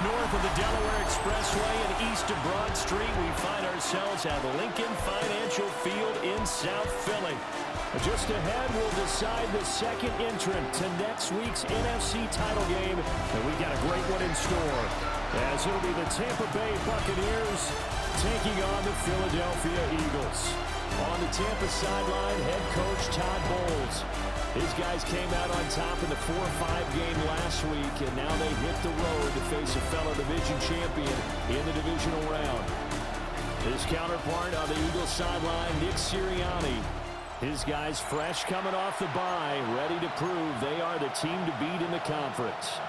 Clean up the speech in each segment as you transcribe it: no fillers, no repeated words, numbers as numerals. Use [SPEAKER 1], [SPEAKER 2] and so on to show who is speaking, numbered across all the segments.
[SPEAKER 1] north of the Delaware Expressway and east of Broad Street, we find ourselves at Lincoln Financial Field in South Philly. Just ahead, we'll decide the second entrant to next week's NFC title game, and we've got a great one in store, as it'll be the Tampa Bay Buccaneers taking on the Philadelphia Eagles. On the Tampa sideline, head coach Todd Bowles. His guys came out on top in the 4-5 game last week, and now they hit the road to face a fellow division champion in the divisional round. His counterpart on the Eagles sideline, Nick Sirianni. His guys fresh coming off the bye, ready to prove they are the team to beat in the conference.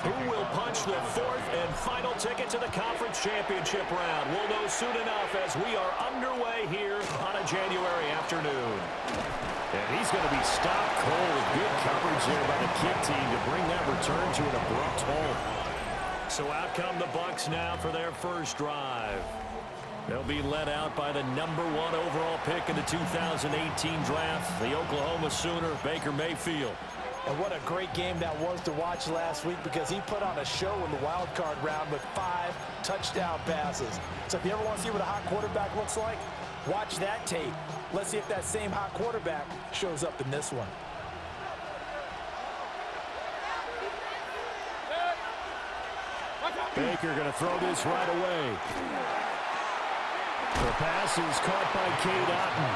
[SPEAKER 1] Who will punch the fourth and final ticket to the conference championship round? We'll know soon enough as we are underway here on a January afternoon. And he's going to be stopped cold with good coverage there by the kick team to bring that return to an abrupt halt. So out come the Bucs now for their first drive. They'll be led out by the number 1 overall pick in the 2018 draft, the Oklahoma Sooner, Baker Mayfield.
[SPEAKER 2] And what a great game that was to watch last week, because he put on a show in the wild card round with 5 touchdown passes. So if you ever want to see what a hot quarterback looks like, watch that tape. Let's see if that same hot quarterback shows up in this one.
[SPEAKER 1] Baker going to throw this right away. The pass is caught by Cade Otton.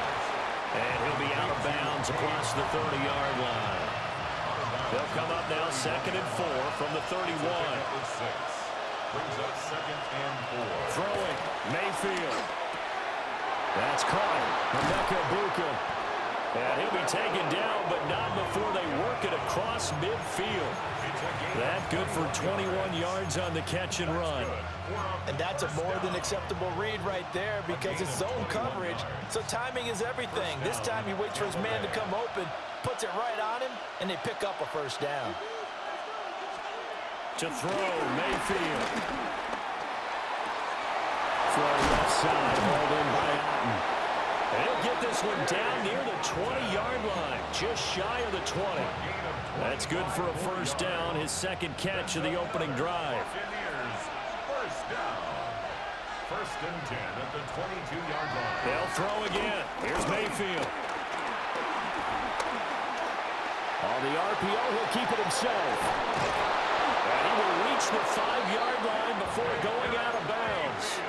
[SPEAKER 1] And he'll be out of bounds across the 30-yard line. They'll come up now 2nd and 4 from the 31.
[SPEAKER 3] Brings up 2nd and 4.
[SPEAKER 1] Throwing, Mayfield. That's caught. Emeka Buka. And he'll be taken down, but not before they work it across midfield. That good for 21 yards on the catch and run.
[SPEAKER 2] And that's a more than acceptable read right there, because it's zone coverage, so timing is everything. This time he waits for his man to come open, puts it right on him, and they pick up a first down.
[SPEAKER 1] To throw, Mayfield. Throw left side, hauled in by Otton. And he'll get this one down near the 20-yard line, just shy of the 20. That's good for a first down, his second catch of the opening drive.
[SPEAKER 3] First down. 1st and 10 at the 22-yard line.
[SPEAKER 1] They'll throw again. Here's Mayfield. On the RPO, he'll keep it himself. And he will reach the 5-yard line before going out of bounds.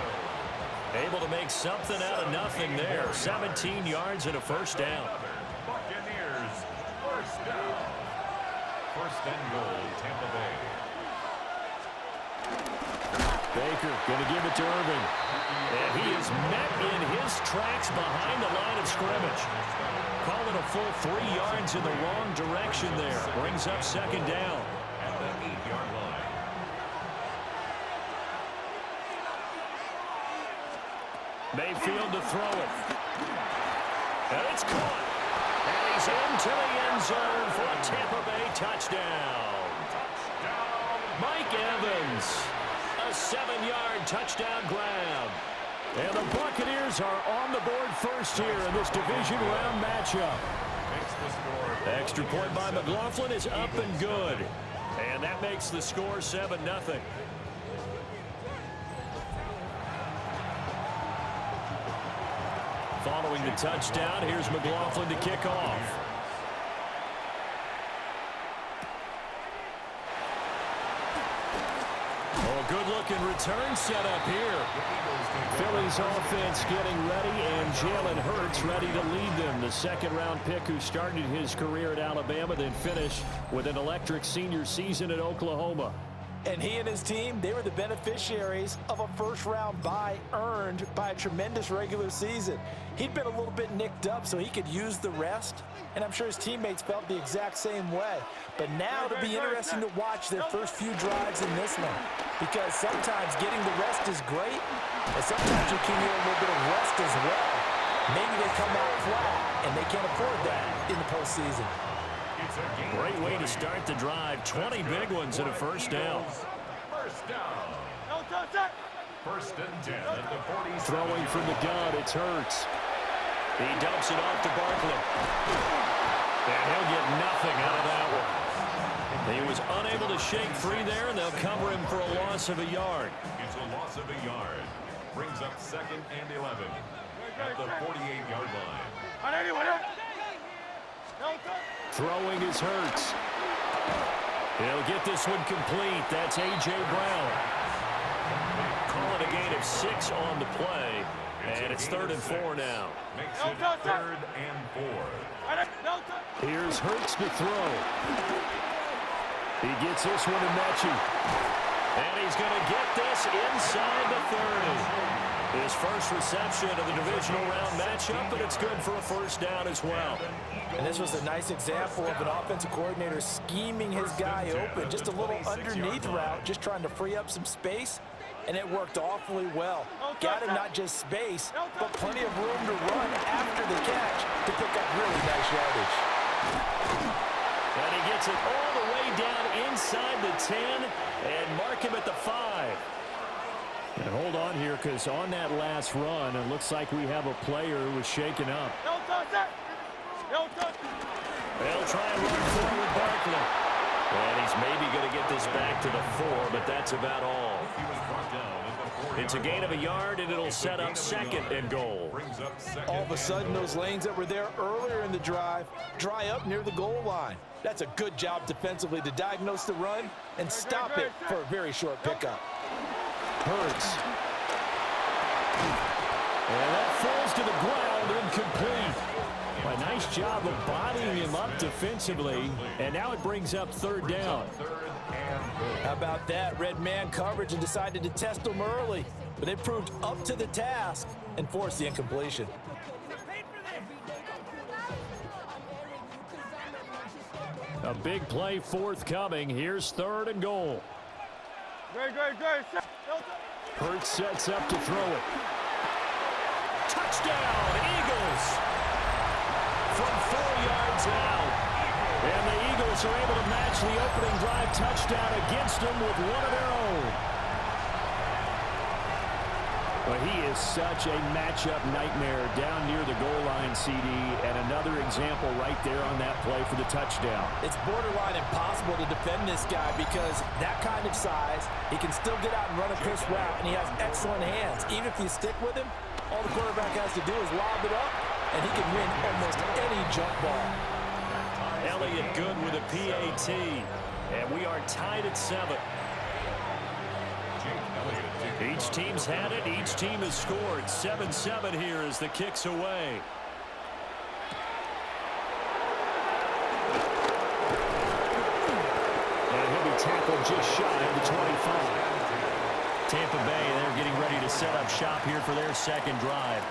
[SPEAKER 1] Able to make something out of nothing there. 17 yards and a first down.
[SPEAKER 3] Buccaneers, first down. 1st and goal, Tampa Bay.
[SPEAKER 1] Baker going to give it to Irving. And he is met in his tracks behind the line of scrimmage. Call it a full 3 yards in the wrong direction there. Brings up 2nd down.
[SPEAKER 3] At the 8-yard line.
[SPEAKER 1] Mayfield to throw it. And it's caught. And he's into the end zone for a Tampa Bay touchdown. Mike Evans. A 7-yard touchdown grab. And the Buccaneers are on the board first here in this division round matchup. Extra point by McLaughlin is up and good. And that makes the score 7-0. Following the touchdown, here's McLaughlin to kick off. Good-looking return set up here. Philly's offense getting ready, and Jalen Hurts ready to lead them. The 2nd-round pick who started his career at Alabama, then finished with an electric senior season at Oklahoma.
[SPEAKER 2] And he and his team, they were the beneficiaries of a first-round bye earned by a tremendous regular season. He'd been a little bit nicked up, so he could use the rest. And I'm sure his teammates felt the exact same way. But now it'll be interesting to watch their first few drives in this one, because sometimes getting the rest is great, and sometimes you can get a little bit of rest as well. Maybe they come out flat, and they can't afford that in the postseason.
[SPEAKER 1] Great way to start the drive. 20 big ones and a first down.
[SPEAKER 3] First down. 1st and 10 at the 40.
[SPEAKER 1] Throwing from the gun, it's Hurts. He dumps it off to Barkley. And he'll get nothing out of that one. He was unable to shake free there, and they'll cover him for a loss of a yard.
[SPEAKER 3] It's a loss of a yard. Brings up 2nd and 11 at the 48-yard line.
[SPEAKER 1] Throwing is Hurts. He'll get this one complete. That's A.J. Brown. Call it a gain of 6 on the play. And it's 3rd and 4 now.
[SPEAKER 3] Makes it 3rd and 4.
[SPEAKER 1] Here's Hurts to throw. He gets this one to Mechie. And he's going to get this inside the 30. His first reception of the divisional round matchup, but it's good for a first down as well.
[SPEAKER 2] And this was a nice example of an offensive coordinator scheming his guy open. Just a little underneath route, just trying to free up some space, and it worked awfully well. Got him not just space, but plenty of room to run after the catch to pick up really nice yardage.
[SPEAKER 1] And he gets it all the way down inside the 10 and mark him at the 5. And hold on here, because on that last run, it looks like we have a player who was shaken up. They'll try and run forward Barkley. And he's maybe going to get this back to the 4, but that's about all. It's a gain of a yard, and it'll set up 2nd and goal.
[SPEAKER 2] All of a sudden, those lanes that were there earlier in the drive dry up near the goal line. That's a good job defensively to diagnose the run and stop it for a very short pickup.
[SPEAKER 1] Hurts. And that falls to the ground, incomplete. A nice job of bodying him up defensively, and now it brings up 3rd down.
[SPEAKER 2] How about that? Red man coverage and decided to test him early, but they proved up to the task and forced the incompletion.
[SPEAKER 1] A big play forthcoming. Here's 3rd and goal. Hurts sets up to throw it. Touchdown, Eagles! From 4 yards out. And the Eagles are able to match the opening drive touchdown against them with one of their own. Well, he is such a matchup nightmare down near the goal line, CD, and another example right there on that play for the touchdown.
[SPEAKER 2] It's borderline impossible to defend this guy because that kind of size, he can still get out and run a crisp route, and he has excellent hands. Even if you stick with him, all the quarterback has to do is lob it up, and he can win almost any jump ball.
[SPEAKER 1] Elliott good with a PAT, and we are tied at 7. Each team's had it. Each team has scored. 7-7 here as the kick's away. And he'll be tackled just shy of the 25. Tampa Bay, they're getting ready to set up shop here for their 2nd drive.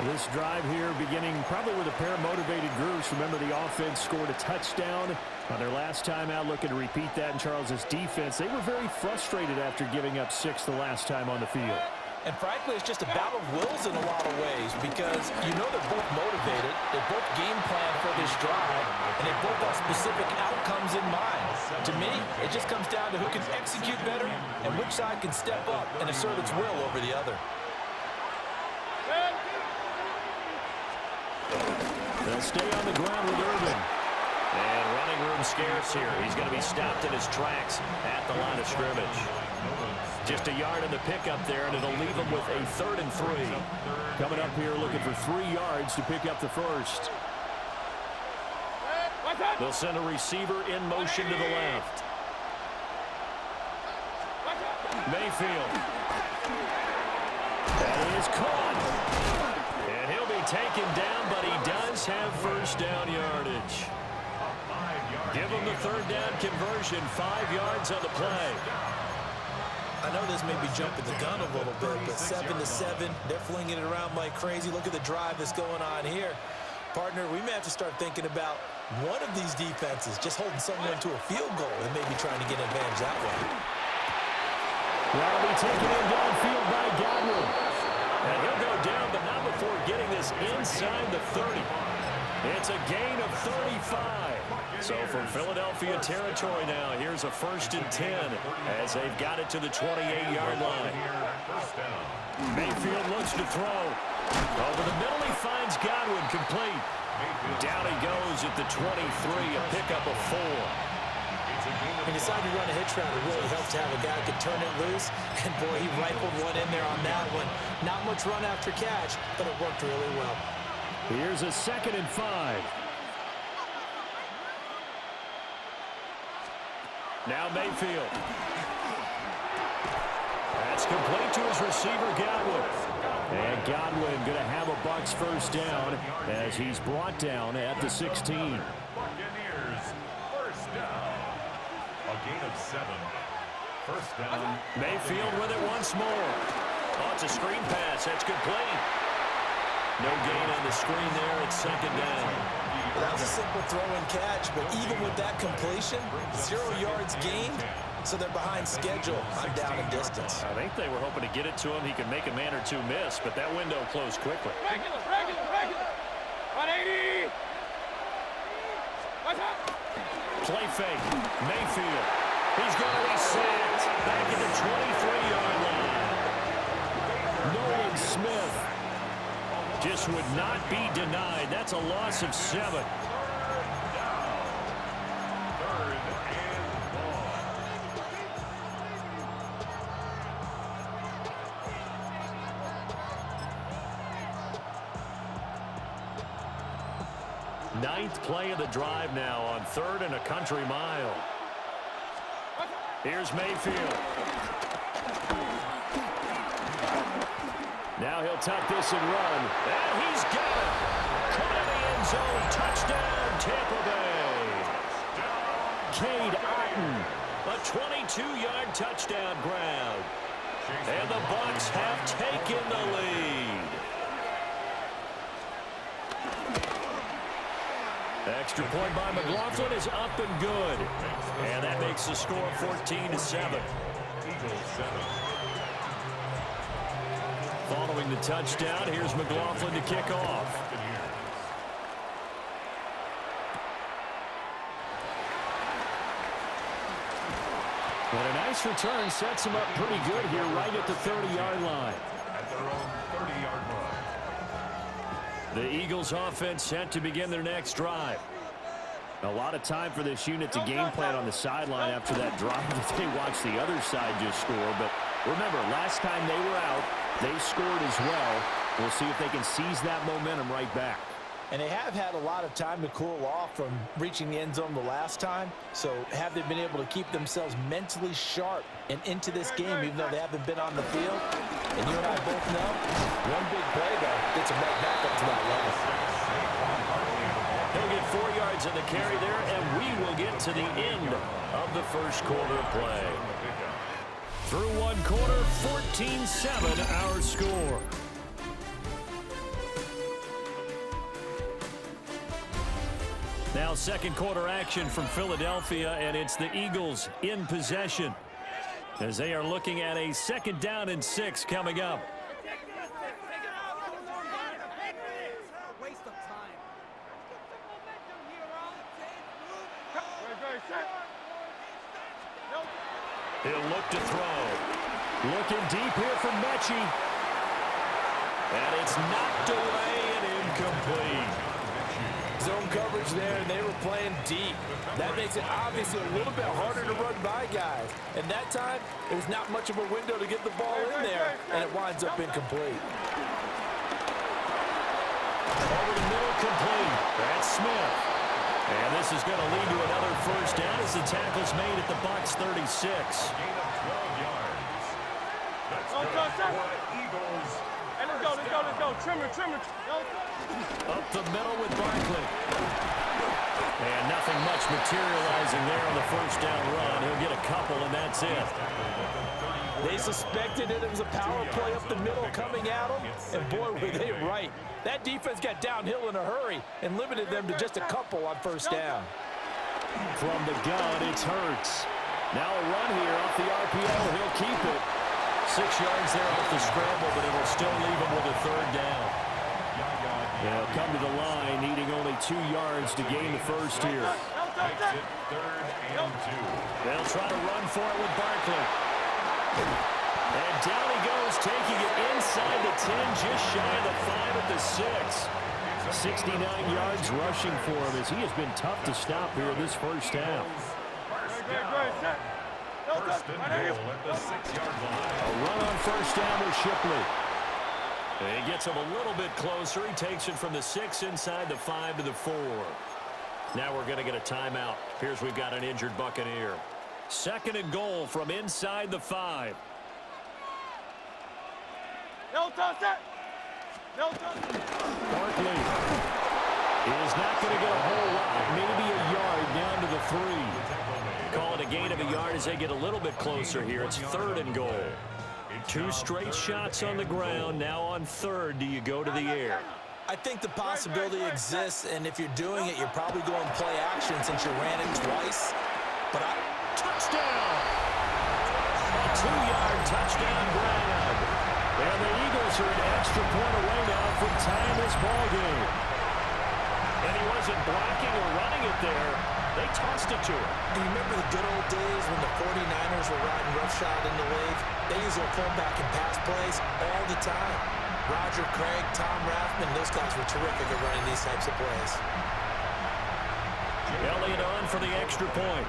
[SPEAKER 1] This drive here beginning probably with a pair of motivated groups. Remember, the offense scored a touchdown on their last time out, looking to repeat that in Charles's defense. They were very frustrated after giving up 6 the last time on the field.
[SPEAKER 2] And frankly, it's just a battle of wills in a lot of ways because you know they're both motivated, they both game plan for this drive, and they both have specific outcomes in mind. To me, it just comes down to who can execute better and which side can step up and assert its will over the other.
[SPEAKER 1] They'll stay on the ground with Irvin. And running room scarce here. He's going to be stopped in his tracks at the line of scrimmage. Just a yard in the pickup there, and it'll leave him with a 3rd and 3. Coming up here looking for 3 yards to pick up the first. They'll send a receiver in motion to the left. Mayfield. That is caught. And he'll be taken down, but he does have first down yardage. Give him the 3rd down conversion, 5 yards on the play.
[SPEAKER 2] I know this may be jumping the gun a little bit, but 7-7, they're flinging it around like crazy. Look at the drive that's going on here. Partner, we may have to start thinking about one of these defenses just holding someone to a field goal and maybe trying to get an advantage that way.
[SPEAKER 1] That'll be taken in downfield by Godwin. And he'll go down, but not before getting this inside the 30. It's a gain of 35. So from Philadelphia territory now, here's a 1st and 10 as they've got it to the 28-yard line. Mayfield looks to throw. Over the middle, he finds Godwin complete. Down he goes at the 23, a pickup of 4.
[SPEAKER 2] When you decide to run a hitch route, it really helps to have a guy who can turn it loose. And, boy, he rifled one in there on that one. Not much run after catch, but it worked really well.
[SPEAKER 1] Here's a 2nd and 5. Now Mayfield. That's complete to his receiver, Godwin. And Godwin going to have a Bucs first down as he's brought down at the 16.
[SPEAKER 3] Buccaneers, first down. A gain of 7. First down.
[SPEAKER 1] Mayfield with it once more. Oh, it's a screen pass. That's complete. No gain on the screen there. It's 2nd down.
[SPEAKER 2] Well, that was a simple throw and catch, but even with that completion, 0 yards gained, so they're behind schedule on down and distance.
[SPEAKER 1] I think they were hoping to get it to him. He could make a man or two miss, but that window closed quickly.
[SPEAKER 4] Regular. 180. What's up?
[SPEAKER 1] Play fake. Mayfield. He's going to be sacked back at the 23-yard line. Nolan Smith just would not be denied. That's a loss of 7.
[SPEAKER 3] Third and long.
[SPEAKER 1] Ninth play of the drive now on 3rd and a country mile. Here's Mayfield. Now he'll tuck this and run. And he's got it. Caught in the end zone. Touchdown, Tampa Bay. Cade Otton. A 22-yard touchdown grab. And the Bucs have taken the lead. Extra point by McLaughlin is up and good. And that makes the score 14-7.
[SPEAKER 3] Eagles 7.
[SPEAKER 1] Following the touchdown, here's McLaughlin to kick off. But a nice return sets him up pretty good here right at the 30-yard line.
[SPEAKER 3] At their own 30-yard line.
[SPEAKER 1] The Eagles offense set to begin their next drive. A lot of time for this unit to game plan on the sideline after that drive that they watched the other side just score. But remember, last time they were out, they scored as well. We'll see if they can seize that momentum right back.
[SPEAKER 2] And they have had a lot of time to cool off from reaching the end zone the last time. So have they been able to keep themselves mentally sharp and into this game, even though they haven't been on the field? And you and I both know, one big play, though, gets them right back up to that level.
[SPEAKER 1] He'll get 4 yards on the carry there, and we will get to the end of the first quarter of play. Through one quarter, 14-7 our score. Now second quarter action from Philadelphia, and it's the Eagles in possession as they are looking at a 2nd down and 6 coming up. He'll look to throw. Looking deep here from Mechie. And it's knocked away and incomplete.
[SPEAKER 2] Zone coverage there, and they were playing deep. That makes it obviously a little bit harder to run by guys. And that time, there was not much of a window to get the ball in there, and it winds up incomplete.
[SPEAKER 1] Over the middle, complete. That's Smith. And this is going to lead to another first down as the tackle's made at the Bucs 36.
[SPEAKER 3] Gain of 12 yards. That's good for the Eagles.
[SPEAKER 4] Hey, let's go. Trimmer.
[SPEAKER 1] Up the middle with Barkley. And nothing much materializing there on the first down run. He'll get a couple, and that's it.
[SPEAKER 2] They suspected it was a power play up the middle coming at them, and boy, were they right. That defense got downhill in a hurry and limited them to just a couple on first down.
[SPEAKER 1] From the gun, it's Hurts. Now a run here off the RPO. He'll keep it. 6 yards there off the scramble, but it'll still leave him with a 3rd down. They'll come to the line, needing only 2 yards to gain the first here.
[SPEAKER 3] Makes it 3rd and 2.
[SPEAKER 1] They'll try to run for it with Barkley. And down he goes, taking it inside the 10, just shy of the 5 at the 6. 69 yards rushing for him as he has been tough to stop here this first half.
[SPEAKER 3] First and goal at the 6-yard line.
[SPEAKER 1] A run on first down with Shipley. And he gets him a little bit closer. He takes it from the 6 inside the 5 to the 4. Now we're going to get a timeout. Here's we've got an injured Buccaneer. Second and goal from inside the 5.
[SPEAKER 4] No touch it. No touch it.
[SPEAKER 1] Barkley is not going to get a whole lot, maybe a yard down to the 3. Call it a gain of a yard as they get a little bit closer here. It's third and goal. 2 straight shots on the ground. Now on third, do you go to the air?
[SPEAKER 2] I think the possibility exists, and if you're doing it, you're probably going play action since you ran it twice. But
[SPEAKER 1] touchdown! A 2-yard touchdown grab. And the Eagles are an extra point away now from tying this ball game. And he wasn't blocking or running it there. They tossed it to him.
[SPEAKER 2] Do you remember the good old days when the 49ers were riding roughshod in the league? They used their fullback and pass plays all the time. Roger Craig, Tom Rathman, those guys were terrific at running these types of plays.
[SPEAKER 1] Elliott on for the extra point.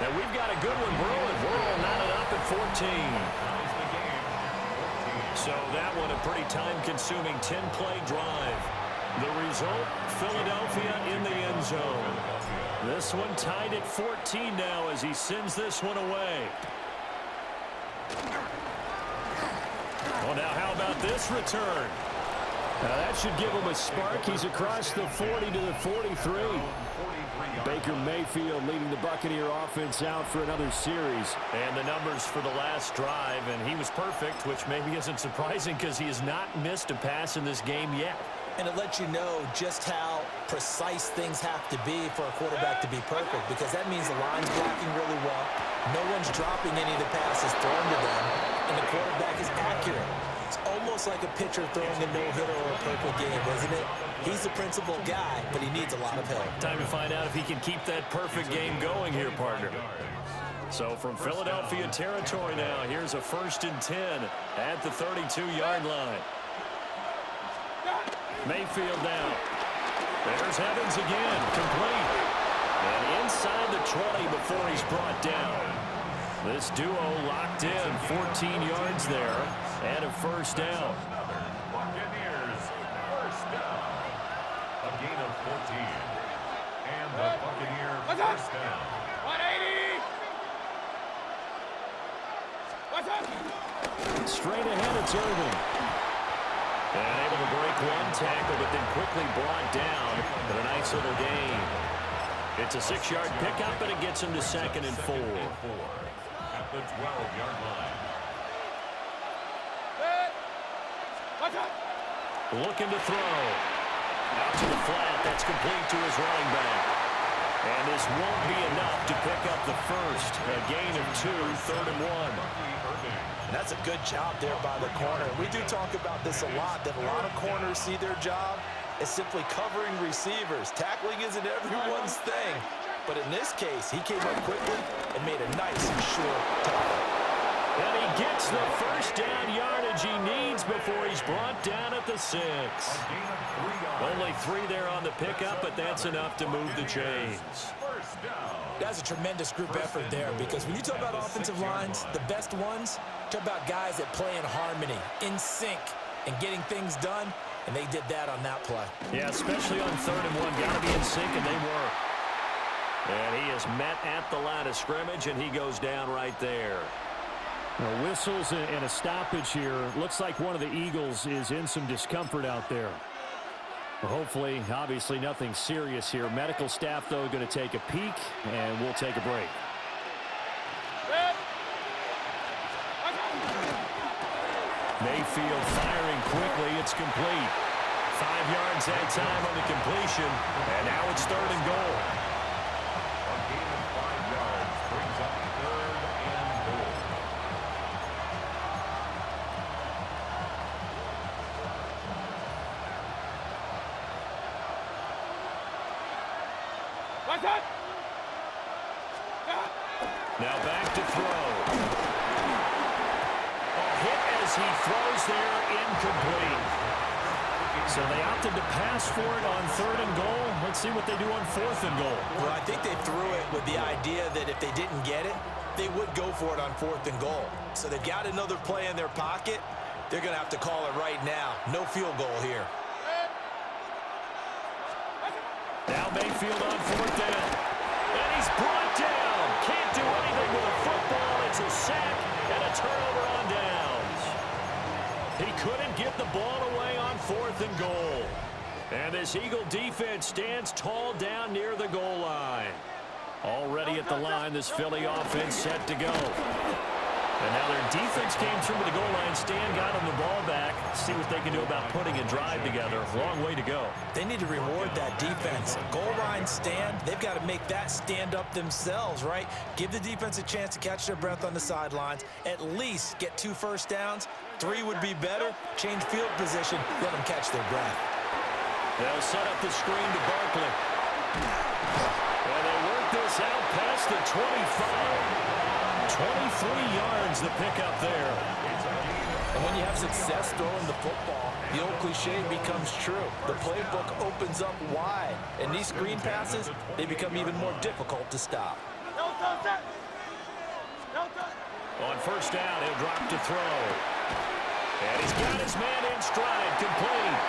[SPEAKER 1] Now we've got a good one brewing. We're all knotted up at 14. So that one a pretty time-consuming 10-play drive. The result, Philadelphia in the end zone. This one tied at 14 now as he sends this one away. Well, now how about this return? Now that should give him a spark. He's across the 40 to the 43. Baker Mayfield leading the Buccaneer offense out for another series. And the numbers for the last drive, and he was perfect, which maybe isn't surprising because he has not missed a pass in this game yet.
[SPEAKER 2] And it lets you know just how precise things have to be for a quarterback to be perfect, because that means the line's blocking really well. No one's dropping any of the passes thrown to them, and the quarterback is accurate. It's almost like a pitcher throwing a no-hitter or a perfect game, isn't it? He's the principal guy, but he needs a lot of help.
[SPEAKER 1] Time to find out if he can keep that perfect game going here, partner. So from Philadelphia territory now, here's a 1st and 10 at the 32-yard line. Mayfield now. There's Evans again, complete. And inside the 20 before he's brought down. This duo locked in, 14 yards there, and a first down.
[SPEAKER 3] Buccaneers, first down. A gain of 14. And the Buccaneer first down.
[SPEAKER 4] 180. What's up?
[SPEAKER 1] Straight ahead, it's Irvin. And able to break one tackle, but then quickly brought down. But a nice little gain. It's a 6-yard pickup, and it gets him to 2nd and 4.
[SPEAKER 3] At the 12-yard line.
[SPEAKER 1] Looking to throw. Out to the flat. That's complete to his running back. And this won't be enough to pick up the first. A gain of 2, 3rd and 1.
[SPEAKER 2] That's a good job there by the corner. We do talk about this a lot, that a lot of corners see their job as simply covering receivers. Tackling isn't everyone's thing. But in this case, he came up quickly and made a nice and short tackle.
[SPEAKER 1] And he gets the first down yardage he needs before he's brought down at the 6. Only 3 there on the pickup, but that's enough to move the chains.
[SPEAKER 2] That's a tremendous group effort there, because when you talk about offensive lines, the best ones, talk about guys that play in harmony, in sync, and getting things done, and they did that on that play.
[SPEAKER 1] Yeah, especially on 3rd and 1. Got to be in sync, and they were. And he is met at the line of scrimmage, and he goes down right there. Now, whistles and a stoppage here. Looks like one of the Eagles is in some discomfort out there. Well, hopefully, obviously, nothing serious here. Medical staff, though, going to take a peek, and we'll take a break. Mayfield firing quickly. It's complete. 5 yards that time on the completion, and now it's 3rd and goal.
[SPEAKER 3] A gain of 5 yards brings up 3rd and goal.
[SPEAKER 4] What's up?
[SPEAKER 1] Now back to throw. A hit as he throws there, incomplete. So they opted to pass for it on 3rd and goal. Let's see what they do on 4th and goal.
[SPEAKER 2] Well, I think they threw it with the idea that if they didn't get it, they would go for it on 4th and goal. So they've got another play in their pocket. They're going to have to call it right now. No field goal here.
[SPEAKER 1] Now Mayfield on 4th down. And he's brought down. Can't do anything with a football. It's a sack and a turnover on downs. He couldn't get the ball away on 4th and goal. And this Eagle defense stands tall down near the goal line. Already at the line, this Philly offense set to go. And now their defense came through with the goal line stand, got them the ball back. See what they can do about putting a drive together. Long way to go.
[SPEAKER 2] They need to reward that defense. Goal line stand, they've got to make that stand up themselves, right? Give the defense a chance to catch their breath on the sidelines. At least get 2 first downs. 3 would be better. Change field position. Let them catch their breath.
[SPEAKER 1] They'll set up the screen to Barkley. And they work this out past the 25. 23 yards the pickup there.
[SPEAKER 2] And when you have success throwing the football, the old cliche becomes true. The playbook opens up wide. And these screen passes, they become even more difficult to stop.
[SPEAKER 1] On 1st down, he'll drop to throw. And he's got his man in stride, complete.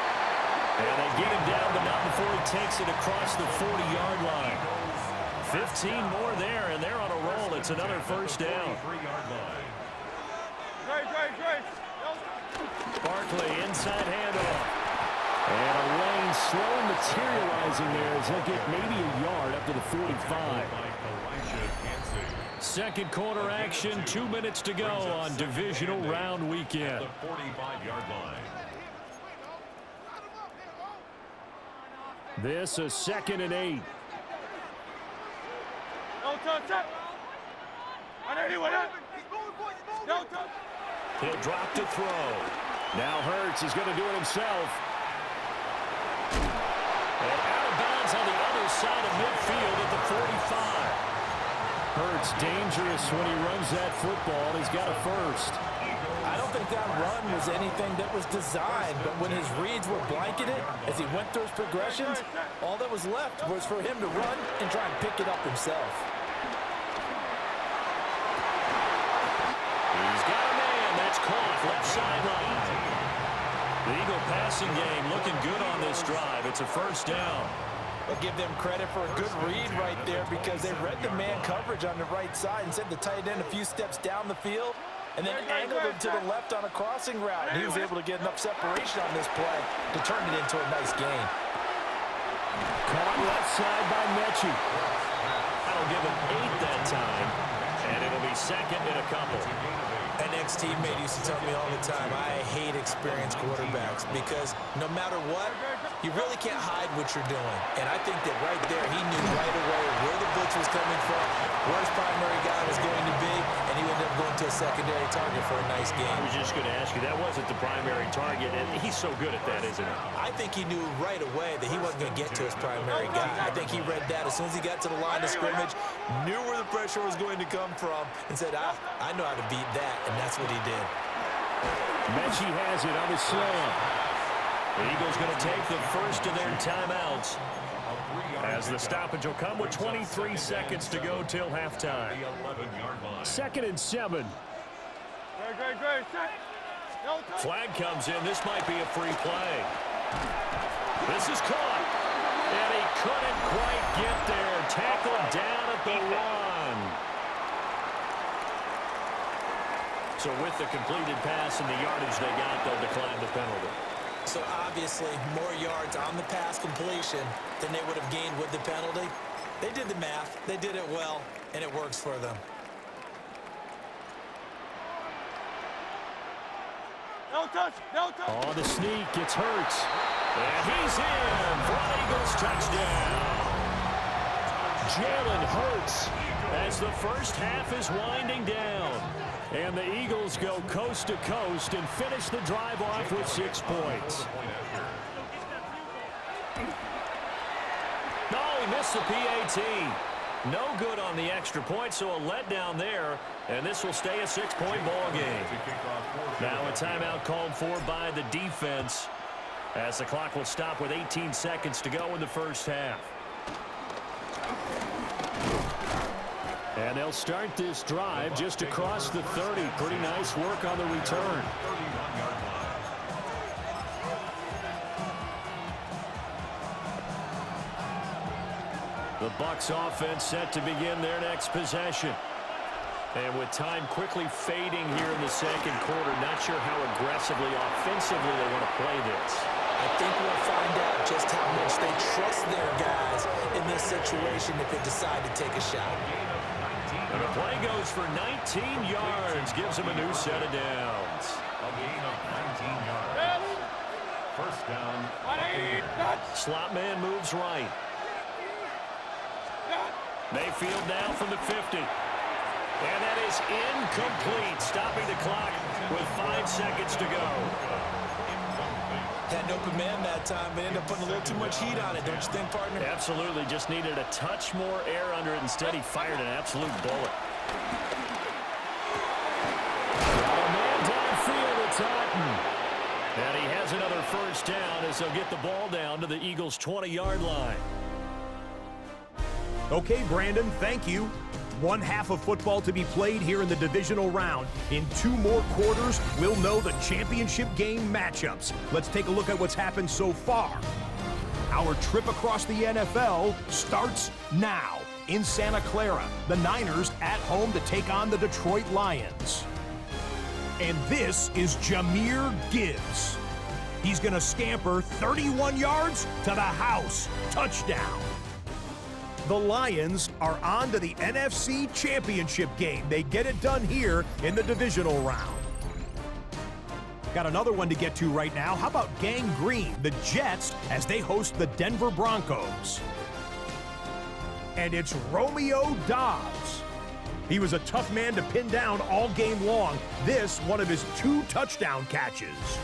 [SPEAKER 1] And they get him down, but not before he takes it across the 40-yard line. 15 more there, and they're on a roll. It's another 1st down. Barkley, inside handoff. And a lane slow materializing there as he'll get maybe a yard up to the 45. 2nd quarter action, 2 minutes to go on Divisional Round weekend.
[SPEAKER 3] The 45-yard line.
[SPEAKER 1] This is 2nd and 8. He'll drop to throw. Now Hurts is going to do it himself. And out of bounds on the other side of midfield at the 45. Hurts dangerous when he runs that football. He's got a first.
[SPEAKER 2] I don't think that run was anything that was designed, but when his reads were blanketed, as he went through his progressions, all that was left was for him to run and try and pick it up himself.
[SPEAKER 1] He's got a man. That's caught left sideline. The Eagle passing game looking good on this drive. It's a 1st down.
[SPEAKER 2] I'll give them credit for a good read right there because they read the man coverage on the right side and sent the tight end a few steps down the field and then angled him to the left on a crossing route. And he was able to get enough separation on this play to turn it into a nice gain.
[SPEAKER 1] Caught left side by Mechie. That'll give him 8 that time, and it'll be 2nd and a couple.
[SPEAKER 2] An ex-teammate used to tell me all the time, I hate experienced quarterbacks because no matter what, you really can't hide what you're doing. And I think that right there, he knew right away where the blitz was coming from, where his primary guy was going to be, and he ended up going to a secondary target for a nice game.
[SPEAKER 1] I was just going to ask you, that wasn't the primary target, and he's so good at that, isn't he?
[SPEAKER 2] I think he knew right away that he wasn't going to get to his primary guy. I think he read that as soon as he got to the line of scrimmage, knew where the pressure was going to come from, and said, I know how to beat that, and that's what he did.
[SPEAKER 1] Mechie has it on the slam. The Eagles going to take the first of their timeouts as the stoppage will come with 23 seconds to go till halftime. 2nd and 7. Flag comes in. This might be a free play. This is caught. And he couldn't quite get there. Tackled down at the 1. So with the completed pass and the yardage they got, they'll decline the penalty.
[SPEAKER 2] So obviously, more yards on the pass completion than they would have gained with the penalty. They did the math. They did it well, and it works for them.
[SPEAKER 4] No touch, no touch.
[SPEAKER 1] On the sneak, it's Hurts. And he's in for an Eagles touchdown. Jalen Hurts as the first half is winding down. And the Eagles go coast to coast and finish the drive off with 6 points. No, he missed the PAT. No good on the extra point, so a letdown there. And this will stay a 6-point ball game. Now a timeout called for by the defense. As the clock will stop with 18 seconds to go in the first half. And they'll start this drive just across the 30. Pretty nice work on the return. The Bucs offense set to begin their next possession. And with time quickly fading here in the second quarter, not sure how aggressively, offensively they want to play this.
[SPEAKER 2] I think we'll find out just how much they trust their guys in this situation if they decide to take a shot.
[SPEAKER 1] And the play goes for 19 yards, gives them a new set of downs.
[SPEAKER 3] A gain of 19 yards. First down.
[SPEAKER 1] Slot man moves right. Mayfield now from the 50. And that is incomplete, stopping the clock with 5 seconds to go.
[SPEAKER 2] Had an open man that time, but ended up putting a little too much heat on it, don't you think, partner?
[SPEAKER 1] Absolutely. Just needed a touch more air under it. Instead, he fired an absolute bullet. Got a man downfield. It's Hutton. And he has another first down as they'll get the ball down to the Eagles' 20-yard line.
[SPEAKER 5] Okay, Brandon, thank you. One half of football to be played here in the divisional round. In 2 more quarters, we'll know the championship game matchups. Let's take a look at what's happened so far. Our trip across the NFL starts now. In Santa Clara, the Niners at home to take on the Detroit Lions. And this is Jahmyr Gibbs. He's going to scamper 31 yards to the house. Touchdown. The Lions are on to the NFC Championship game. They get it done here in the divisional round. Got another one to get to right now. How about Gang Green, the Jets, as they host the Denver Broncos? And it's Romeo Doubs. He was a tough man to pin down all game long. This, one of his 2 touchdown catches.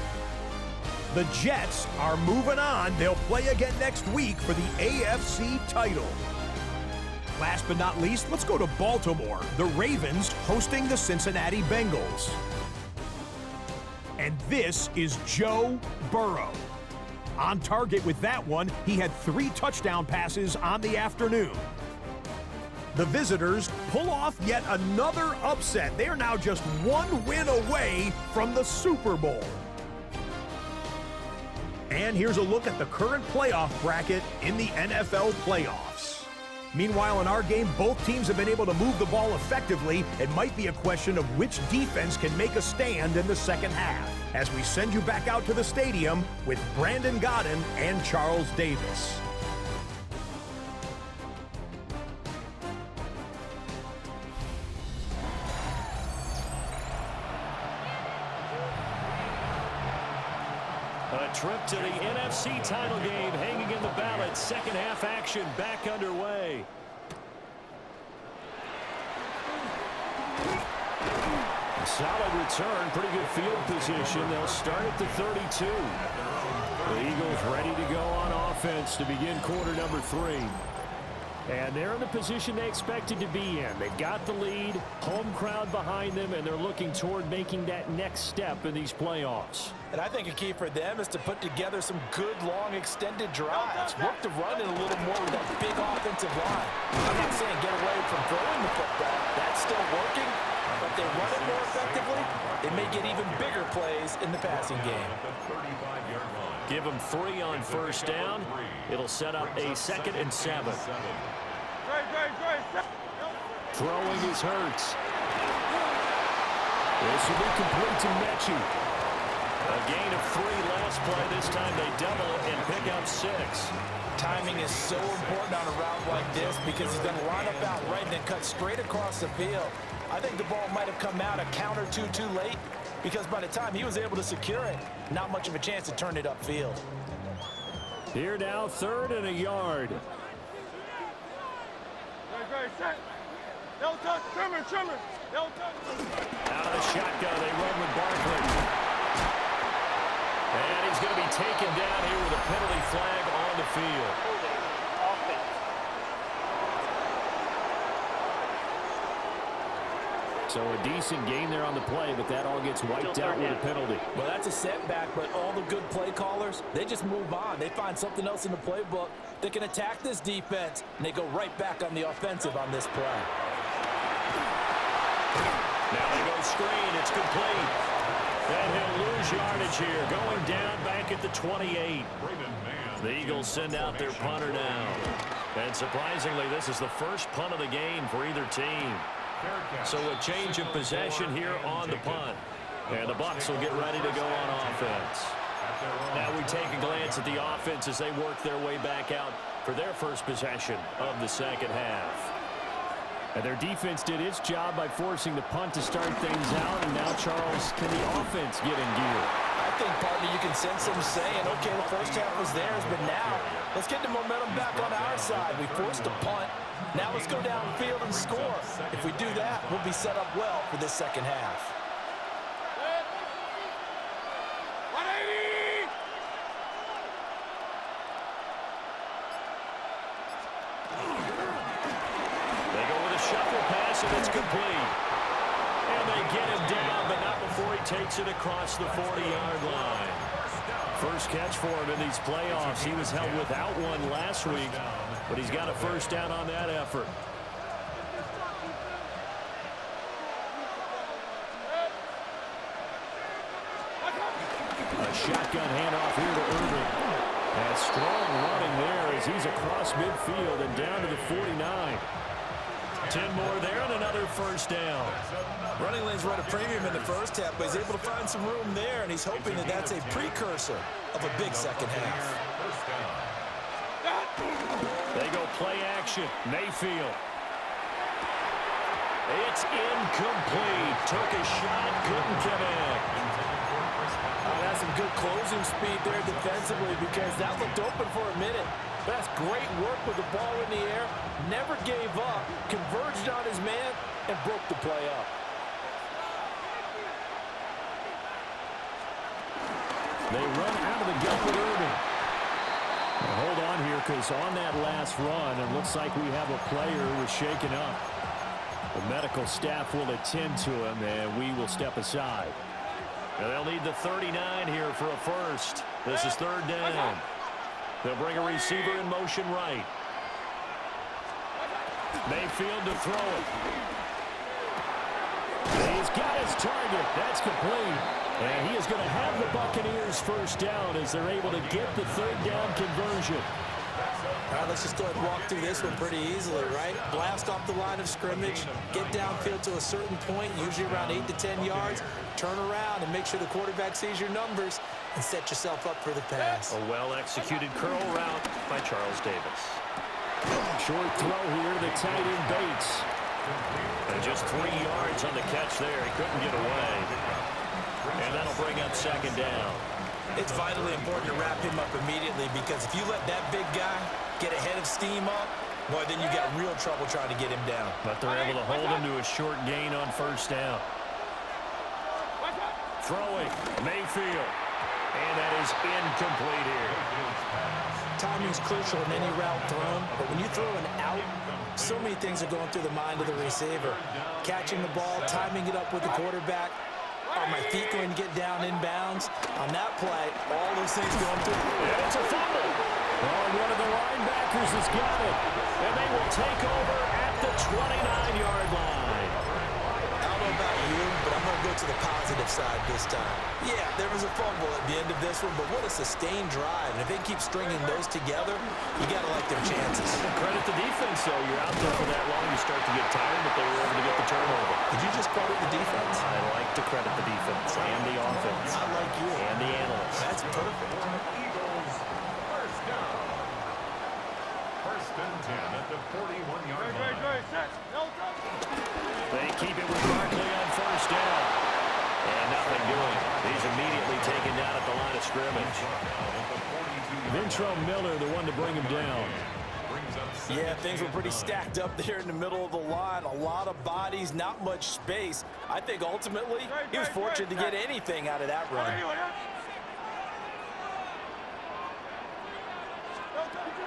[SPEAKER 5] The Jets are moving on. They'll play again next week for the AFC title. Last but not least, let's go to Baltimore. The Ravens hosting the Cincinnati Bengals. And this is Joe Burrow. On target with that one, he had 3 touchdown passes on the afternoon. The visitors pull off yet another upset. They are now just 1 win away from the Super Bowl. And here's a look at the current playoff bracket in the NFL playoffs. Meanwhile, in our game, both teams have been able to move the ball effectively. It might be a question of which defense can make a stand in the second half. As we send you back out to the stadium with Brandon Godden and Charles Davis.
[SPEAKER 1] A trip to the NFC title game hanging in the balance. Second half action back underway. Solid return, pretty good field position. They'll start at the 32. The Eagles ready to go on offense to begin quarter number 3. And they're in the position they expected to be in. They've got the lead, home crowd behind them, and they're looking toward making that next step in these playoffs.
[SPEAKER 2] And I think a key for them is to put together some good, long, extended drives. Work the run in a little more with that big offensive line. I'm not saying get away from throwing the football. That's still working. But if they run it more effectively, they may get even bigger plays in the passing game.
[SPEAKER 1] Give them 3 on first down. It'll set up a 2nd and 7. Throwing is Hurts. This will be complete to Mechie. A gain of 3 last play. This time they double and pick up 6.
[SPEAKER 2] Timing is so important on a route like this because he's going to line up out right and then cut straight across the field. I think the ball might have come out a count or two too late because by the time he was able to secure it, not much of a chance to turn it upfield.
[SPEAKER 1] Here now, 3rd and a yard. Out of the shotgun, they run with Barkley. And he's going to be taken down here with a penalty flag on the field. So a decent gain there on the play, but that all gets wiped out with a penalty.
[SPEAKER 2] Well, that's a setback, but all the good play callers, they just move on. They find something else in the playbook that can attack this defense, and they go right back on the offensive on this play.
[SPEAKER 1] Now they go screen. It's complete. And he'll lose yardage here. Going down back at the 28. The Eagles send out their punter down. And surprisingly, this is the first punt of the game for either team. So a change of possession here on the punt. And the Bucs will get ready to go on offense. Now we take a glance at the offense as they work their way back out for their first possession of the second half. And their defense did its job by forcing the punt to start things out. And now, Charles, can the offense get in gear?
[SPEAKER 2] I think, partner, you can sense them saying, okay, the first half was theirs, but now let's get the momentum back on our side. We forced a punt. Now let's go downfield and score. If we do that, we'll be set up well for this second half.
[SPEAKER 1] And it's complete. And they get him down, but not before he takes it across the 40-yard line. First catch for him in these playoffs. He was held without one last week, but he's got a first down on that effort. A shotgun handoff here to Irving. And strong running there as he's across midfield and down to the 49. 10 more there and another first down.
[SPEAKER 2] Running lanes run a premium in the first half, but he's able to find some room there, and he's hoping that that's a precursor of a big second half.
[SPEAKER 1] They go play action. Mayfield. It's incomplete. Took a shot, couldn't connect.
[SPEAKER 2] That's some good closing speed there defensively because that looked open for a minute. But that's great work with the ball in the air. Never gave up, converged on his man, and broke the play up.
[SPEAKER 1] They run out of the gun with Irving. Now hold on here because on that last run, it looks like we have a player who was shaken up. The medical staff will attend to him, and we will step aside. Now they'll need the 39 here for a first. This is third down. They'll bring a receiver in motion right. Mayfield to throw it. He's got his target. That's complete. And he is going to have the Buccaneers first down as they're able to get the third down conversion.
[SPEAKER 2] All right, let's just go ahead and walk through this one pretty easily, right? Blast off the line of scrimmage, get downfield to a certain point, usually around 8 to 10 yards, turn around and make sure the quarterback sees your numbers and set yourself up for the pass.
[SPEAKER 1] A well-executed curl route by Charles Davis. Short throw here to the tight end Bates. And just 3 yards on the catch there. He couldn't get away. And that'll bring up second down.
[SPEAKER 2] It's vitally important to wrap him up immediately because if you let that big guy get ahead of steam up, boy, then you got real trouble trying to get him down.
[SPEAKER 1] But they're able to hold him to a short gain on first down. Throwing, Mayfield. And that is incomplete here.
[SPEAKER 2] Timing's crucial in any route thrown, but when you throw an out, so many things are going through the mind of the receiver. Catching the ball, timing it up with the quarterback. Are my feet going to get down inbounds? On that play, all those things going through.
[SPEAKER 1] And it's a fumble. Oh, one of the linebackers has got it. And they will take over at the 29-yard line.
[SPEAKER 2] I don't know about you, but I'm going to go to the positive side this time. Yeah, there was a fumble at the end of this one, but what a sustained drive. And if they keep stringing those together, you got to like their chances.
[SPEAKER 1] Credit the defense, though. You're out there for that long, you start to get tired, but they were able to get the turnover.
[SPEAKER 2] Did you just credit the defense?
[SPEAKER 1] I like to credit the defense and the offense.
[SPEAKER 2] I like you.
[SPEAKER 1] And the analysts.
[SPEAKER 2] That's perfect.
[SPEAKER 3] Eagles, first down. First and 10 at the 41-yard line.
[SPEAKER 1] They keep it with Barkley on first down. And nothing doing. He's immediately taken down at the line of scrimmage. Ventrell Miller, the one to bring him down.
[SPEAKER 2] Yeah, things were pretty stacked up there in the middle of the line. A lot of bodies, not much space. I think ultimately he was fortunate to get anything out of that run.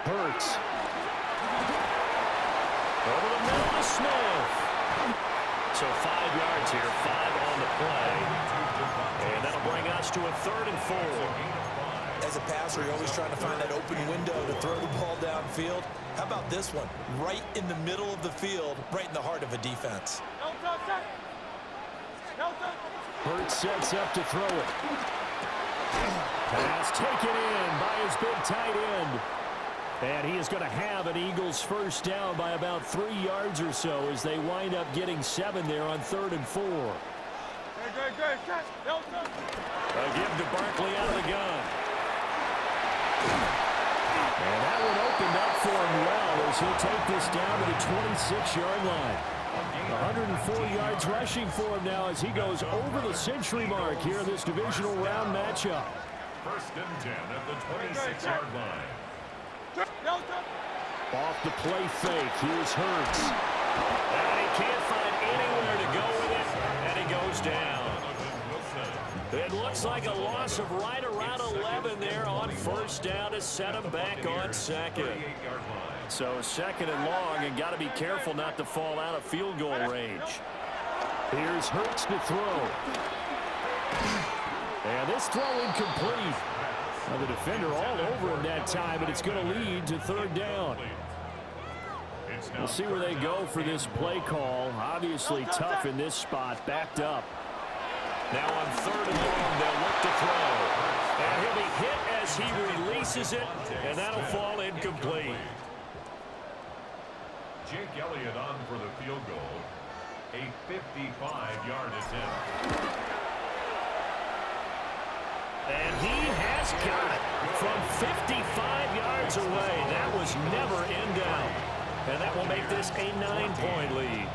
[SPEAKER 1] Hurts. Over the middle to Smith. So 5 yards here, 5 on the play. And that'll bring us to a 3rd and 4.
[SPEAKER 2] As a passer, you're always trying to find that open window to throw the ball downfield. How about this one? Right in the middle of the field, right in the heart of a defense.
[SPEAKER 1] Hurts sets up to throw it. Pass taken in by his big tight end. And he is going to have an Eagles first down by about 3 yards or so as they wind up getting 7 there on 3rd and 4. A give to Barkley out of the gun. And that one opened up for him well as he'll take this down to the 26-yard line. 104 yards rushing for him now as he goes over the century mark here in this divisional round matchup.
[SPEAKER 3] 1st and 10 at the 26-yard line.
[SPEAKER 1] Off the play fake, here's Hurts. And he can't find anywhere to go with it, and he goes down. It looks like a loss of right around 11 there on 1st down to set him back on 2nd. So 2nd and long, and got to be careful not to fall out of field goal range. Here's Hurts to throw. And this throw incomplete. Now the defender all over him that time, but it's going to lead to 3rd down. We'll see where they go for this play call. Obviously tough in this spot, backed up. Now on 3rd and long, they'll look to throw. And he'll be hit as he releases it, and that'll fall incomplete.
[SPEAKER 3] Jake Elliott on for the field goal. A 55-yard attempt. And he has got it from 55 yards away. That was never in doubt. And that will make this a 9-point lead.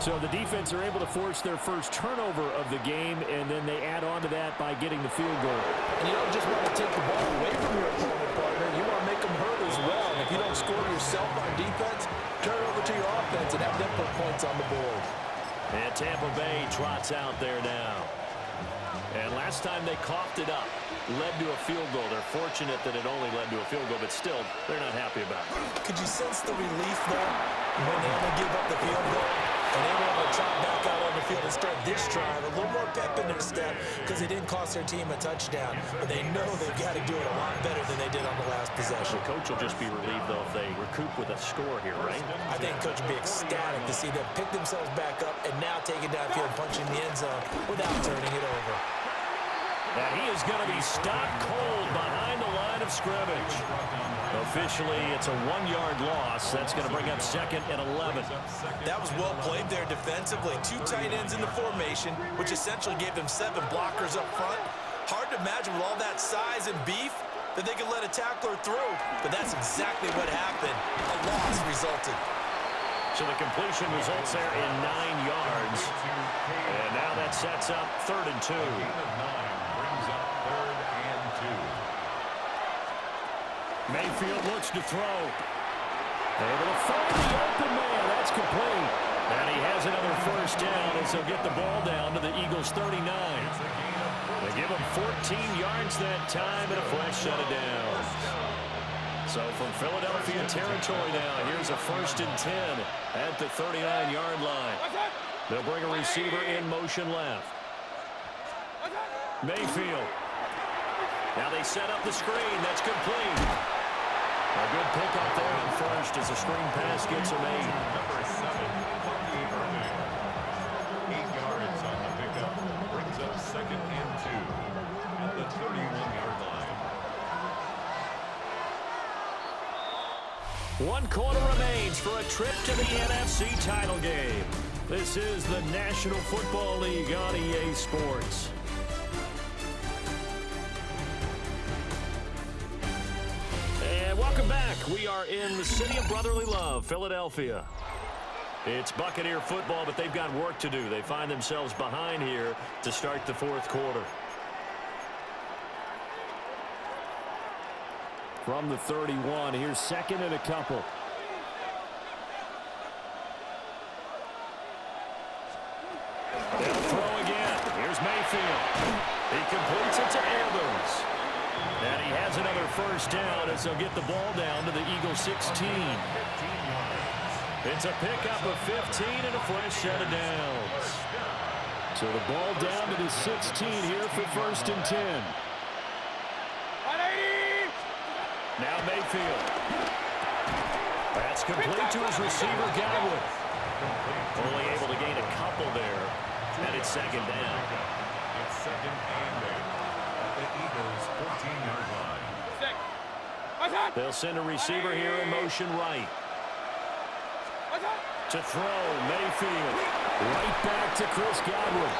[SPEAKER 3] So the defense are able to force their first turnover of the game, and then they add on to that by getting the field goal.
[SPEAKER 2] And you don't just want to take the ball away from your opponent, partner. You want to make them hurt as well. And if you don't score yourself on defense, turn it over to your offense and have them put points on the board.
[SPEAKER 1] And Tampa Bay trots out there now. And last time they coughed it up, led to a field goal. They're fortunate that it only led to a field goal, but still, they're not happy about it.
[SPEAKER 2] Could you sense the relief there when they had to give up the field goal? And they were able to trot back out on the field and start this drive. A little more pep in their step because it didn't cost their team a touchdown. But they know they've got to do it a lot better than they did on the last possession.
[SPEAKER 1] The coach will just be relieved, though, if they recoup with a score here, right?
[SPEAKER 2] I think coach will be ecstatic to see them pick themselves back up and now take it downfield and punch in the end zone without turning it over.
[SPEAKER 1] And he is going to be stopped cold behind the line of scrimmage. Officially, it's a 1-yard loss. That's going to bring up 2nd and 11.
[SPEAKER 2] That was well played there defensively. 2 tight ends in the formation, which essentially gave them 7 blockers up front. Hard to imagine with all that size and beef that they could let a tackler through. But that's exactly what happened. A loss resulted.
[SPEAKER 1] So the completion results there in 9 yards. And now that sets up 3rd and 2. Mayfield looks to throw. Able to find the open man. That's complete. And he has another first down as they'll get the ball down to the Eagles' 39. They give him 14 yards that time and a fresh set of downs. So from Philadelphia territory now, here's a 1st and 10 at the 39-yard line. They'll bring a receiver in motion left. Mayfield. Now they set up the screen. That's complete. A good pickup there on 1st as the screen pass gets a made.
[SPEAKER 3] Number 7, 8 yards on the pickup. Brings up 2nd and 2 at the 31-yard line.
[SPEAKER 1] 1 quarter remains for a trip to the NFC title game. This is the National Football League on EA Sports. Welcome back. We are in the city of brotherly love, Philadelphia. It's Buccaneer football, but they've got work to do. They find themselves behind here to start the 4th quarter. From the 31, here's 2nd and a couple. They'll throw again. Here's Mayfield. He completes it to Evans. And he has another first down as they'll get the ball down to the Eagles' 16.
[SPEAKER 3] It's a pickup of 15 and a fresh set of downs. So the ball down to the 16 here for 1st and 10.
[SPEAKER 4] 180!
[SPEAKER 3] Now Mayfield. That's complete to his receiver, Godwin. Only able to gain a couple there. And it's 2nd down.
[SPEAKER 6] It's 2nd and 8 at the Eagles' 14-yard line.
[SPEAKER 3] They'll send a receiver here in motion right. To throw, Mayfield. Right back to Chris Godwin.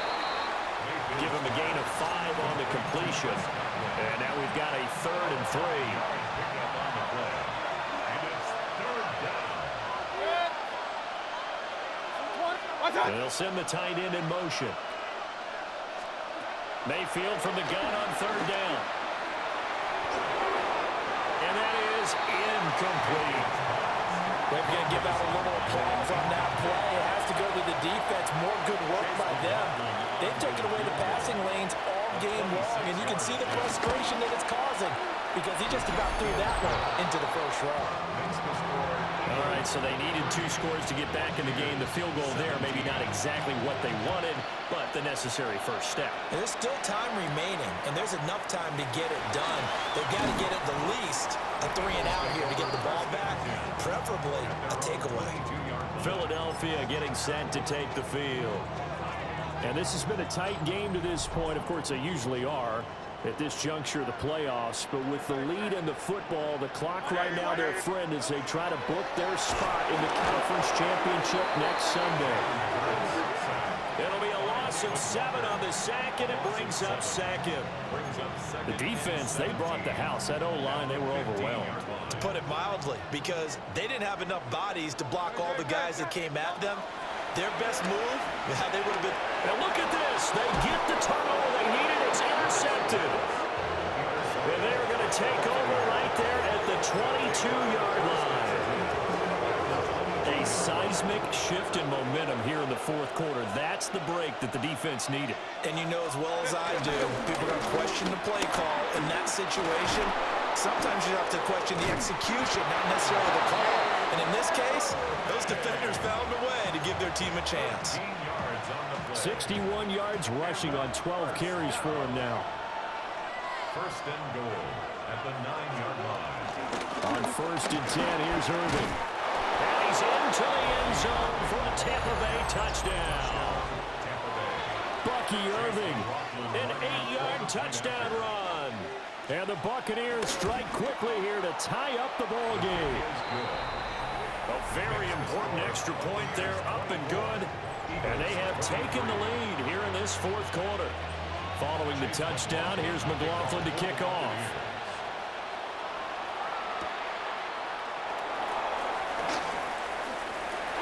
[SPEAKER 3] Give him a gain of 5 on the completion. And now we've got a 3rd and 3. And they'll send the tight end in motion. Mayfield from the gun on 3rd down. And that is incomplete.
[SPEAKER 2] They're going to give out a little applause on that play. It has to go to the defense. More good work by them. They've taken away the passing lanes all game long, and you can see the frustration that it's causing because he just about threw that one into the first row.
[SPEAKER 3] All right, so they needed 2 scores to get back in the game. The field goal there, maybe not exactly what they wanted, but the necessary first step.
[SPEAKER 2] And there's still time remaining, and there's enough time to get it done. They've got to get at the least a 3 and out here to get the ball back, preferably a takeaway.
[SPEAKER 3] Philadelphia getting set to take the field. And this has been a tight game to this point. Of course, they usually are at this juncture of the playoffs. But with the lead in the football, the clock right now their friend as they try to book their spot in the conference championship next Sunday. It'll be a loss of 7 on the sack, and it brings up 2nd. The defense, they brought the house. That O-line, they were overwhelmed.
[SPEAKER 2] To put it mildly, because they didn't have enough bodies to block all the guys that came at them. Their best move, they would have been...
[SPEAKER 3] And look at this. They get the turnover they needed. It's intercepted. And they're going to take over right there at the 22-yard line. A seismic shift in momentum here in the 4th quarter. That's the break that the defense needed.
[SPEAKER 2] And you know as well as I do, people are going to question the play call in that situation. Sometimes you have to question the execution, not necessarily the call. And in this case, those defenders found a way to give their team a chance.
[SPEAKER 3] 61 yards rushing on 12 carries for him now.
[SPEAKER 6] 1st and goal at the 9-yard line.
[SPEAKER 3] On 1st and 10, here's Irving. And he's into the end zone for a Tampa Bay touchdown. Bucky Irving, an 8-yard touchdown run. And the Buccaneers strike quickly here to tie up the ball game. A very important extra point there, up and good. And they have taken the lead here in this 4th quarter. Following the touchdown, here's McLaughlin to kick off.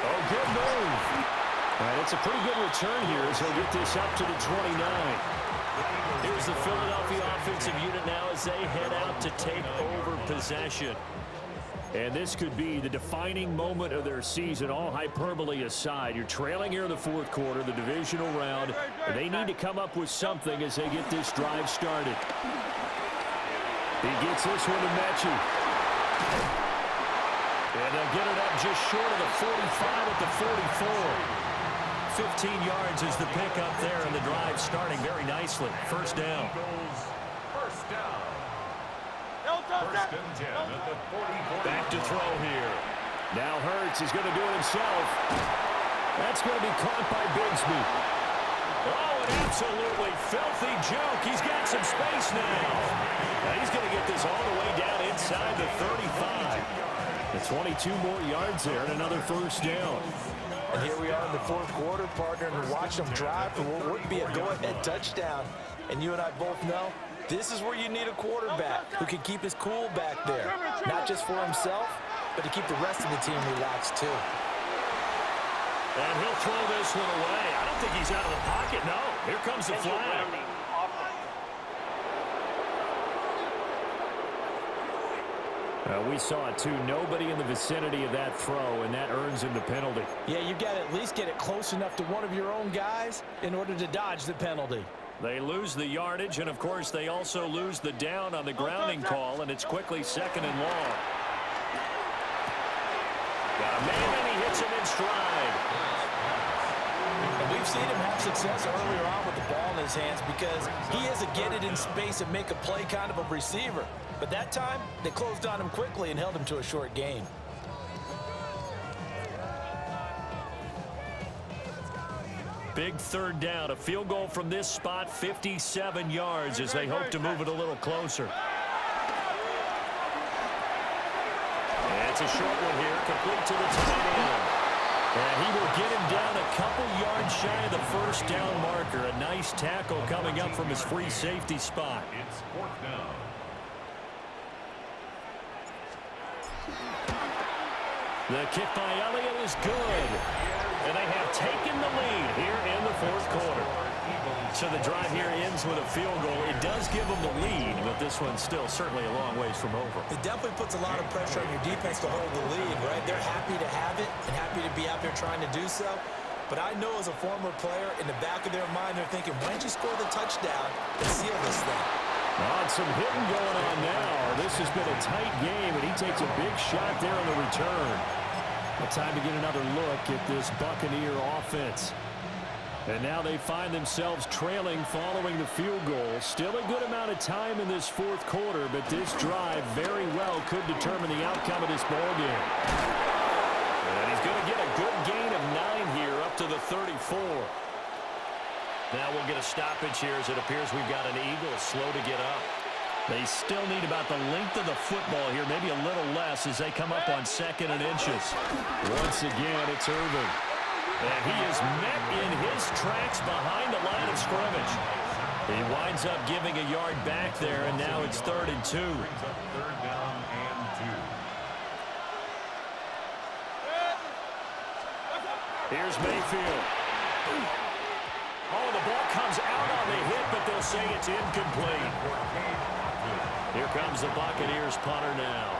[SPEAKER 3] Oh, good move. And it's a pretty good return here as he'll get this up to the 29. Here's the Philadelphia offensive unit now as they head out to take over possession. And this could be the defining moment of their season, all hyperbole aside. You're trailing here in the 4th quarter, the divisional round, and they need to come up with something as they get this drive started. He gets this one to Mechie. And they'll get it up just short of the 45 at the 44. 15 yards is the pickup there, and the drive starting very nicely. 1st down.
[SPEAKER 6] First down. 1st and 10 at the 44.
[SPEAKER 3] Back to throw here. Now Hurts is going to do it himself. That's going to be caught by Bigsby. Oh, an absolutely filthy joke. He's got some space now. Now he's going to get this all the way down inside the 35. The 22 more yards there and another 1st down.
[SPEAKER 2] And here we are in the 4th quarter, partner, and watch them drive for what would be a go-ahead touchdown. And you and I both know this is where you need a quarterback who can keep his cool back there. Not just for himself, but to keep the rest of the team relaxed too.
[SPEAKER 3] And he'll throw this one away. I don't think he's out of the pocket, no. Here comes the flag. We saw it too. Nobody in the vicinity of that throw, and that earns him the penalty.
[SPEAKER 2] Yeah, you've got to at least get it close enough to one of your own guys in order to dodge the penalty.
[SPEAKER 3] They lose the yardage, and of course they also lose the down on the grounding call, and it's quickly 2nd and long. Got a man, and he hits him in in stride.
[SPEAKER 2] And we've seen him have success earlier on with the ball in his hands because he is a get it in space and make a play kind of a receiver. But that time, they closed on him quickly and held him to a short gain.
[SPEAKER 3] Big third down. A field goal from this spot, 57 yards as they hope to move it a little closer. And it's a short one here, complete to the tight end. And he will get him down a couple yards shy of the first down marker. A nice tackle coming up from his free safety spot.
[SPEAKER 6] It's fourth down.
[SPEAKER 3] The kick by Elliott is good. And they have taken the lead here in the fourth quarter. So the drive here ends with a field goal. It does give them the lead, but this one's still certainly a long ways from over.
[SPEAKER 2] It definitely puts a lot of pressure on your defense to hold the lead, right? They're happy to have it and happy to be out there trying to do so. But I know as a former player, in the back of their mind, they're thinking, why don't you score the touchdown and seal this thing?
[SPEAKER 3] Some hitting going on now. This has been a tight game, and he takes a big shot there on the return. A time to get another look at this Buccaneer offense. And now they find themselves trailing following the field goal. Still a good amount of time in this fourth quarter, but this drive very well could determine the outcome of this ballgame. And he's going to get a good gain of 9 here up to the 34. Now we'll get a stoppage here as it appears we've got an Eagle slow to get up. They still need about the length of the football here, maybe a little less as they come up on 2nd and inches. Once again, it's Irving. And he is met in his tracks behind the line of scrimmage. He winds up giving a yard back there, and now it's 3rd and 2.
[SPEAKER 6] Brings up 3rd down and 2.
[SPEAKER 3] Here's Mayfield. Oh, the ball comes out on the hit, but they'll say it's incomplete. Here comes the Buccaneers punter now,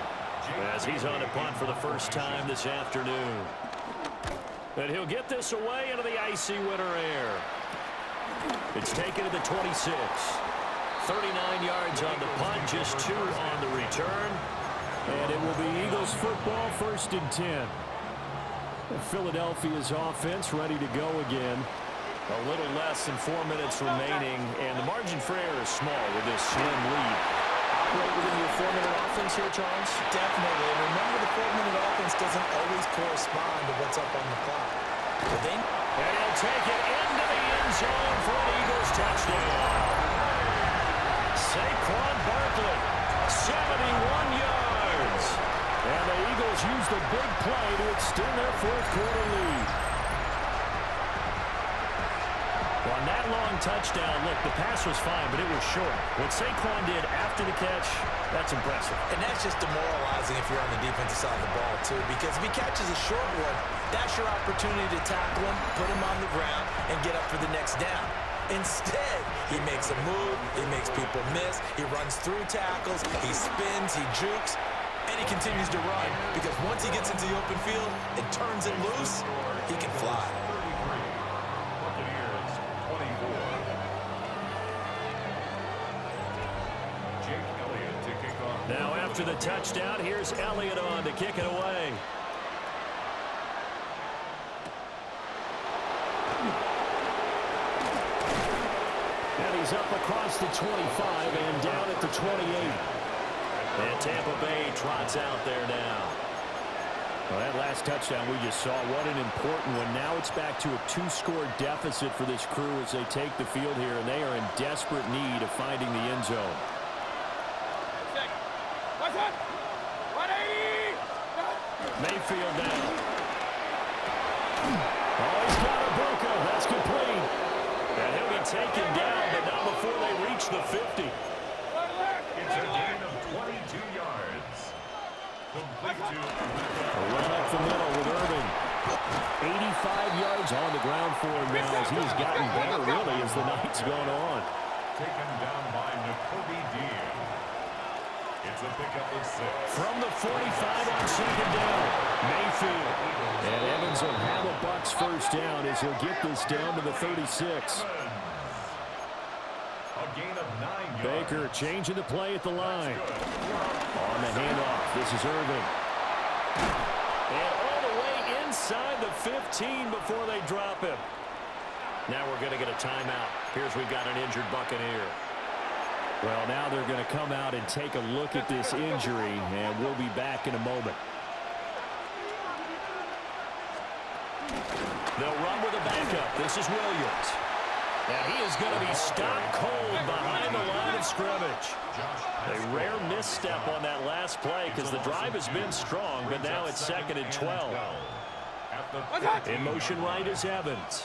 [SPEAKER 3] as he's on a punt for the first time this afternoon. And he'll get this away into the icy winter air. It's taken to the 26. 39 yards on the punt, just 2 on the return. And it will be Eagles football, 1st and 10. Philadelphia's offense ready to go again. A little less than 4 minutes remaining, and the margin for error is small with this slim lead. Right within your 4-minute offense here, Charles?
[SPEAKER 2] Definitely. And remember, the 4-minute offense doesn't always correspond to what's up on the clock.
[SPEAKER 3] And he'll take it into the end zone for an Eagles touchdown. Saquon Barkley, 71 yards. And the Eagles use the big play to extend their fourth quarter lead. On that long touchdown, look, the pass was fine, but it was short. What Saquon did after the catch, that's impressive.
[SPEAKER 2] And that's just demoralizing if you're on the defensive side of the ball, too, because if he catches a short one, that's your opportunity to tackle him, put him on the ground, and get up for the next down. Instead, he makes a move, he makes people miss, he runs through tackles, he spins, he jukes, and he continues to run, because once he gets into the open field and turns it loose, he can fly.
[SPEAKER 3] Now after the touchdown, here's Elliott on to kick it away. And he's up across the 25 and down at the 28. And Tampa Bay trots out there now. Well, that last touchdown we just saw, what an important one. Now it's back to a 2-score deficit for this crew as they take the field here, and they are in desperate need of finding the end zone. Mayfield down. Oh, he's got a Bucca. That's complete. And he'll be taken down, but not before they reach the 50.
[SPEAKER 6] It's a gain of 22 yards. Complete to
[SPEAKER 3] A run up the middle with Irving. 85 yards on the ground for him now as he's gotten better, really, as the night's gone on.
[SPEAKER 6] taken down by N'Kobe Dean. It's a pickup of 6.
[SPEAKER 3] From the 45 on 2nd down, Mayfield. And Evans will have a Bucs first down as he'll get this down to the 36.
[SPEAKER 6] A gain of 9 yards.
[SPEAKER 3] Baker changing the play at the line. On the handoff, this is Irving. And all the way inside
[SPEAKER 1] inside the 15 before they drop him.
[SPEAKER 3] Now we're going to get a timeout. Here's we've got an injured Buccaneer.
[SPEAKER 1] Well, now they're going to come out and take a look at this injury, and we'll be back in a moment. They'll run with a backup. This is Williams. And he is going to be stopped cold behind the line of scrimmage. A rare misstep on that last play because the drive has been strong, but now it's 2nd and 12. In motion right is Evans.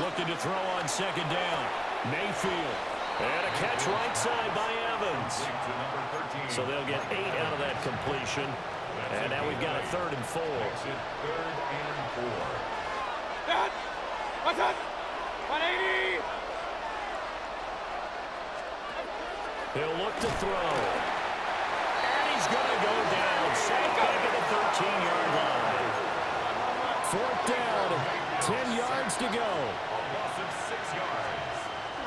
[SPEAKER 1] Looking to throw on 2nd down. Mayfield. And a catch right side by Evans. So they'll get 8 out of that completion. And now we've got a 3rd and 4.
[SPEAKER 6] 3rd and 4.
[SPEAKER 4] What's that? 180.
[SPEAKER 1] He'll look to throw. And he's going to go down. Safe back at the 13-yard line. 4th down. 10 yards to go.
[SPEAKER 6] A loss of 6 yards.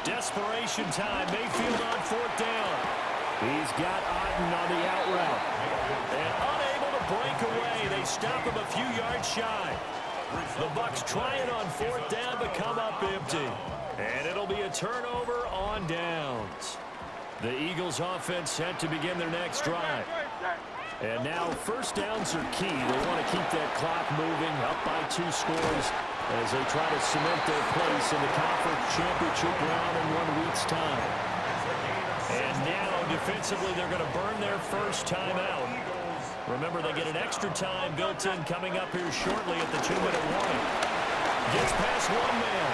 [SPEAKER 1] Desperation time. Mayfield on 4th down. He's got Otten on the out route. And unable to break away. They stop him a few yards shy. The Bucs trying on 4th down but come up empty. And it'll be a turnover on downs. The Eagles offense set to begin their next drive. And now 1st downs are key. They want to keep that clock moving, up by 2 scores as they try to cement their place in the conference championship round in 1 week's time. And now defensively they're going to burn their first timeout. Remember, they get an extra time built in coming up here shortly at the 2-minute warning. Gets past 1 man.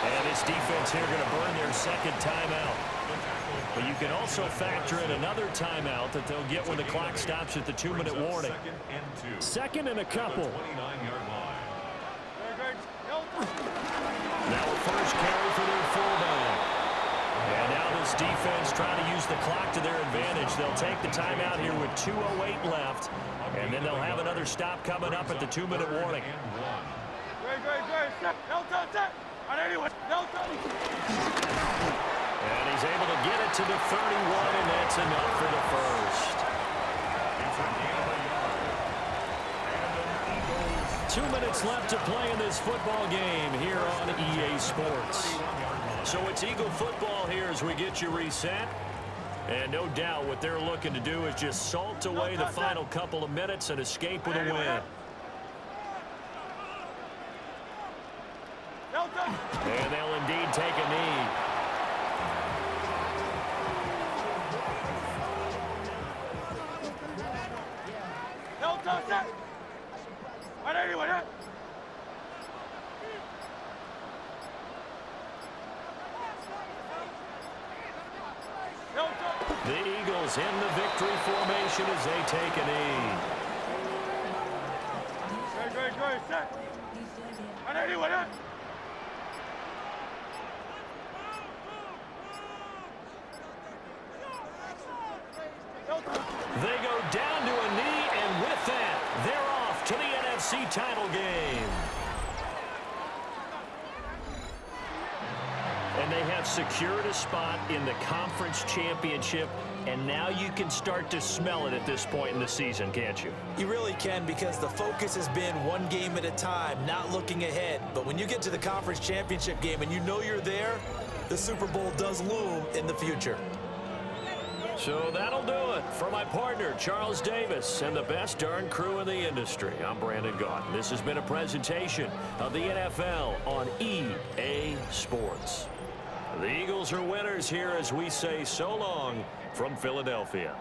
[SPEAKER 1] And this defense here going to burn their 2nd timeout. But you can also factor in another timeout that they'll get when the clock stops at the 2-minute warning. 2nd and a couple. Now a first carry for their fullback. And now this defense trying to use the clock to their advantage. They'll take the timeout here with 2:08 left. And then they'll have another stop coming up at the 2-minute warning. And he's able to get it to the 31, and that's enough for the first. 2 minutes left to play in this football game here on EA Sports. So it's Eagle football here as we get you reset. And no doubt what they're looking to do is just salt away the final couple of minutes and escape with a win. And they'll indeed take a knee. The Eagles in the victory formation as they take a knee. They go down to a knee, and with that, they're off to the NFC title game. And they have secured a spot in the conference championship, and now you can start to smell it at this point in the season, can't you?
[SPEAKER 2] You really can, because the focus has been one game at a time, not looking ahead. But when you get to the conference championship game and you know you're there, the Super Bowl does loom in the future.
[SPEAKER 1] So that'll do it for my partner, Charles Davis, and the best darn crew in the industry. I'm Brandon Gaudin. This has been a presentation of the NFL on EA Sports. The Eagles are winners here as we say so long from Philadelphia.